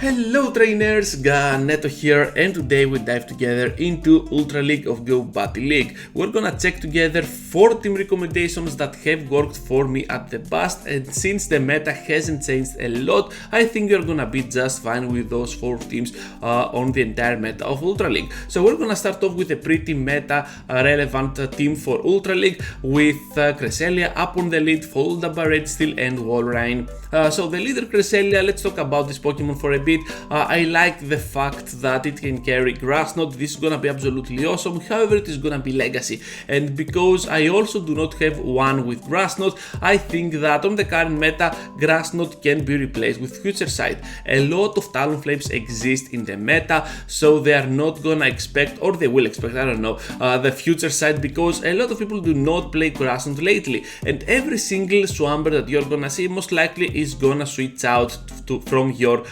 Hello trainers, Ganeto here, and today we dive together into Ultra League of Go Battle League. We're gonna check together 4 team recommendations that have worked for me at the past, and since the meta hasn't changed a lot, I think you're gonna be just fine with those 4 teams on the entire meta of Ultra League. So we're gonna start off with a pretty meta relevant team for Ultra League with Cresselia up on the lead, followed up by Registeel and Walrein. So the leader Cresselia, let's talk about this Pokemon for a bit. I like the fact that it can carry Grass Knot. This is gonna be absolutely awesome. However, it is gonna be legacy, and because I also do not have one with Grass Knot, I think that on the current meta, Grass Knot can be replaced with Future Sight. A lot of Talonflames exist in the meta, so they are not gonna expect, or they will expect, I don't know, the Future Sight, because a lot of people do not play Grass Knot lately, and every single Swamper that you're gonna see most likely is gonna switch out from your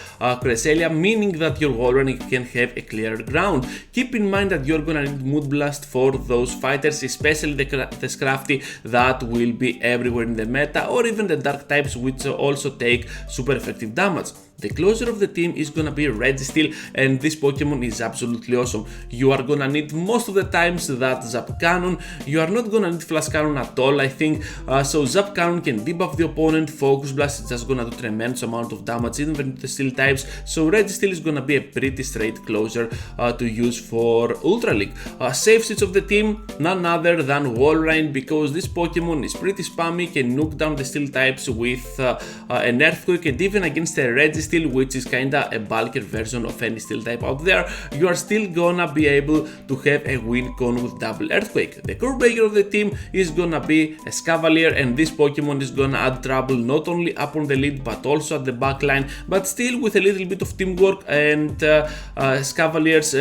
Cresselia, meaning that your Walrein can have a clearer ground. Keep in mind that you're gonna need Mood Blast for those fighters, especially the Scrafty that will be everywhere in the meta, or even the Dark types, which also take super effective damage. The closer of the team is gonna be Registeel, and this Pokemon is absolutely awesome. You are gonna need most of the times that Zap Cannon. You are not gonna need Flash Cannon at all, I think. So Zap Cannon can debuff the opponent. Focus Blast is just gonna do tremendous amount of damage even with the Steel types. So Registeel is gonna be a pretty straight closer to use for Ultra League. Safe seats of the team, none other than Walrein, because this Pokemon is pretty spammy, can nuke down the Steel types with an Earthquake, and even against a Registeel, which is kinda a bulkier version of any Steel type out there, you are still gonna be able to have a win con with double Earthquake. The core breaker of the team is gonna be a Scavalier, and this Pokemon is gonna add trouble not only up on the lead but also at the backline, but still with a little bit of teamwork and Scavaliers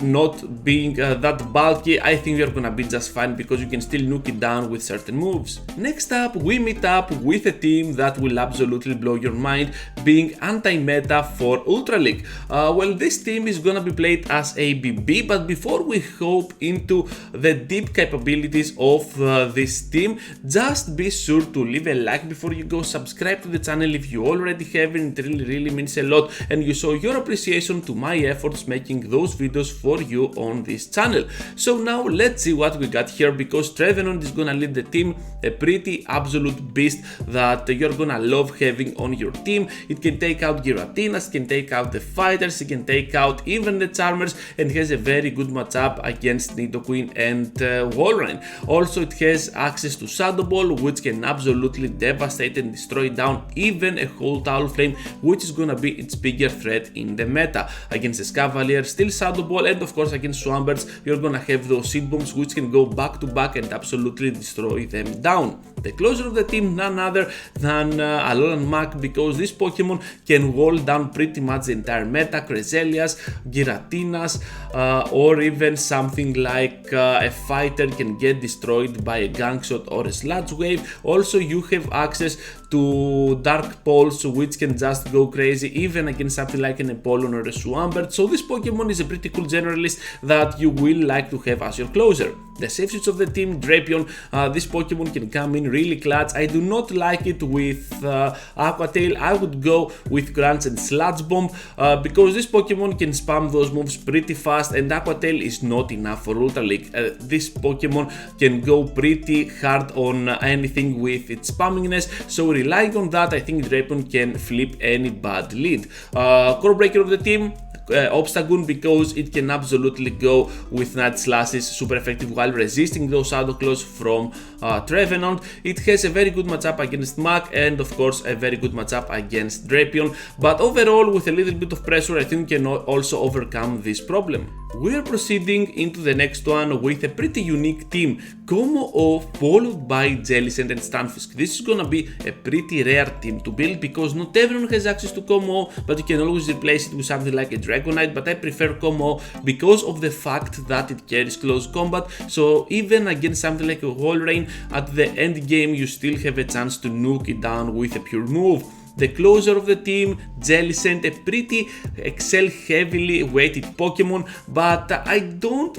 not being that bulky, I think you're gonna be just fine because you can still nuke it down with certain moves. Next up, we meet up with a team that will absolutely blow your mind, being anti-meta for Ultra League. Well, this team is gonna be played as a BB, but before we hop into the deep capabilities of this team, just be sure to leave a like before you go, subscribe to the channel if you already haven't, it really means a lot, and you show your appreciation to my efforts making those videos for you on this channel. So now let's see what we got here, because Trevenant is gonna lead the team, a pretty absolute beast that you're gonna love having on your team. It can take out Giratinas, can take out the fighters, it can take out even the Charmers, and has a very good matchup against Nidoqueen and Walrein. Also, it has access to Shadow Ball, which can absolutely devastate and destroy down even a whole Talonflame, which is gonna be its bigger threat in the meta. Against the Scavalier, still Shadow Ball, and of course against Swampers, you're gonna have those Seed Bombs which can go back to back and absolutely destroy them down. The closer of the team, none other than Alolan Mac, because this Pokemon can wall down pretty much the entire meta, Cresselias, Giratinas, or even something like a fighter can get destroyed by a Gang Shot or a Sludge Wave. Also, you have access to Dark Pulse, which can just go crazy even against something like an Apollon or a Swampert. So this Pokemon is a pretty cool generalist that you will like to have as your closer. The safe suits of the team, Drapion, this Pokemon can come in really clutch. I do not like it with Aqua Tail. I would go with Crunch and Sludge Bomb because this Pokemon can spam those moves pretty fast, and Aqua Tail is not enough for Ultra League. This Pokemon can go pretty hard on anything with its spamminess, so relying on that, I think Drapion can flip any bad lead. Core breaker of the team, Obstagoon, because it can absolutely go with Night Slashes, super effective while resisting those Shadow Claws from Trevenant. It has a very good matchup against Mac, and of course a very good matchup against Drapion, but overall with a little bit of pressure I think can also overcome this problem. We are proceeding into the next one with a pretty unique team, Como-O followed by Jellicent and Stunfisk. This is gonna be a pretty rare team to build because not everyone has access to Como-O, but you can always replace it with something like a Dragonite, but I prefer Como-O because of the fact that it carries close combat, so even against something like a Walrein, at the end game you still have a chance to nuke it down with a pure move. the closer of the team, Jellicent, a pretty Excel heavily weighted Pokemon, but I don't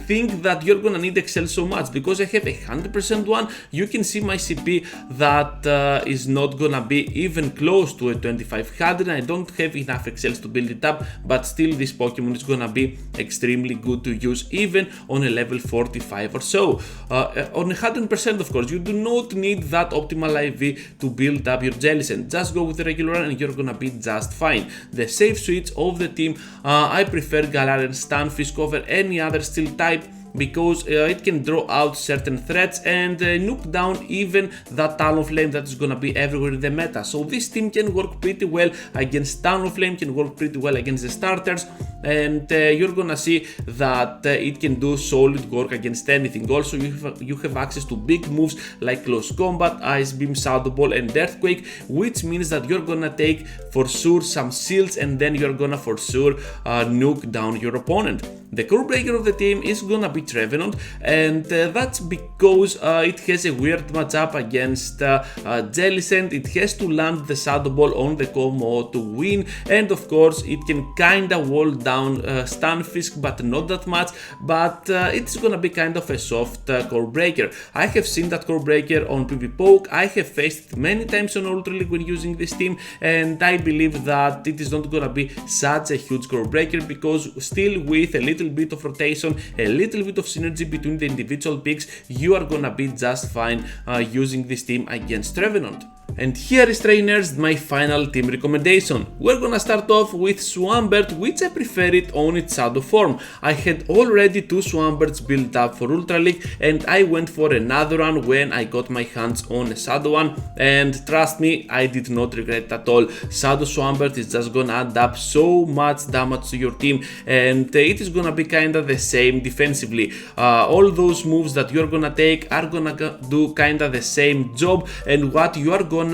think that you're gonna need Excel so much because I have 100% one. You can see my CP that is not gonna be even close to a 2500. I don't have enough Excels to build it up, but still this Pokemon is gonna be extremely good to use even on a level 45 or so. On 100% of course, you do not need that optimal IV to build up your Jellicent. Just go with the regular one and you're gonna be just fine. The safe switch of the team, I prefer Galarian Stunfisk over any other steel type because it can draw out certain threats and nuke down even that Talonflame that is gonna be everywhere in the meta. So this team can work pretty well against Talonflame, can work pretty well against the starters, and you're gonna see that it can do solid work against anything. Also, you have access to big moves like Close Combat, Ice Beam, Shadow Ball and Earthquake, which means that you're gonna take for sure some shields and then you're gonna for sure nuke down your opponent. The core breaker of the team is gonna be Trevenant, and that's because it has a weird matchup against Jellicent. It has to land the Shadow Ball on the combo to win, and of course it can kinda wall down Stunfisk, but not that much, but it's gonna be kind of a soft core breaker. I have seen that core breaker on PvP. I have faced it many times on Ultra League when using this team, and I believe that it is not gonna be such a huge core breaker because still with a little bit of rotation, a little bit of synergy between the individual picks, you are gonna be just fine using this team against Trevenant. And here is, trainers, my final team recommendation. We're gonna start off with Swampert, which I prefer it on its shadow form. I had already 2 Swamperts built up for Ultra League and I went for another one when I got my hands on a shadow one, and trust me, I did not regret at all. Shadow Swampert is just gonna add up so much damage to your team, and it is gonna be kinda the same defensively. All those moves that you're gonna take are gonna do kinda the same job, and what you are gonna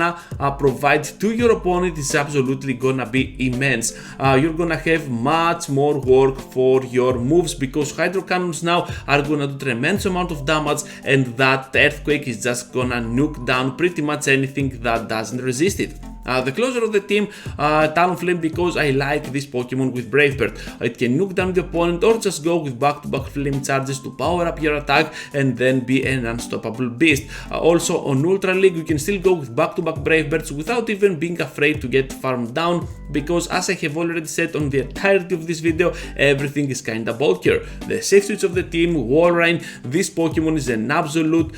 provide to your opponent is absolutely gonna be immense. You're gonna have much more work for your moves because Hydro Cannons now are gonna do tremendous amount of damage, and that Earthquake is just gonna nuke down pretty much anything that doesn't resist it. The closer of the team, Talonflame, because I like this Pokemon with Brave Bird. It can nuke down the opponent or just go with back-to-back flame charges to power up your attack and then be an unstoppable beast. Also on Ultra League you can still go with back-to-back Brave Birds without even being afraid to get farmed down, because as I have already said on the entirety of this video, everything is kinda bulkier. The safe switch of the team, Walrein, this Pokemon is an absolute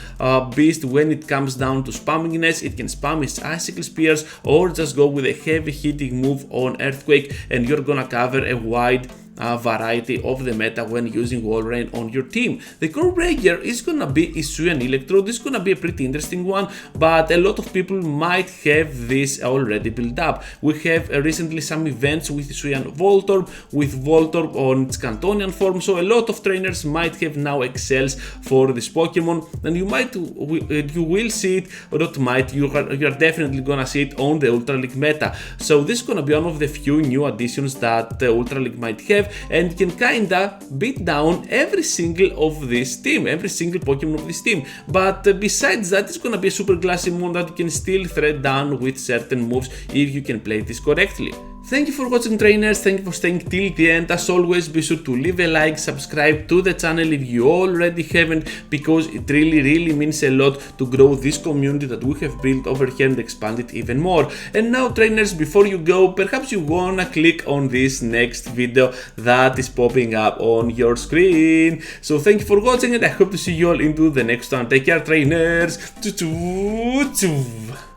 beast when it comes down to spamminess. It can spam its Icicle Spears or just go with a heavy hitting move on Earthquake, and you're gonna cover a wide variety of the meta when using Walrein on your team. The core breaker is gonna be Hisuian Electrode. This is gonna be a pretty interesting one, but a lot of people might have this already built up. We have recently some events with Hisuian Voltorb, with Voltorb on its Cantonian form, so a lot of trainers might have now excels for this Pokemon, and you will see it, or not might, you are definitely gonna see it on the Ultra League meta. So this is gonna be one of the few new additions that Ultra League might have, and you can kinda beat down every single of this team, every single Pokemon of this team. But besides that, it's gonna be a super classy moon that you can still thread down with certain moves if you can play this correctly. Thank you for watching, trainers. Thank you for staying till the end. As always, be sure to leave a like, subscribe to the channel if you already haven't, because it really means a lot to grow this community that we have built over here and expand it even more. And now, trainers, before you go, perhaps you wanna click on this next video that is popping up on your screen. So thank you for watching, and I hope to see you all into the next one. Take care, trainers. Choo choo choo.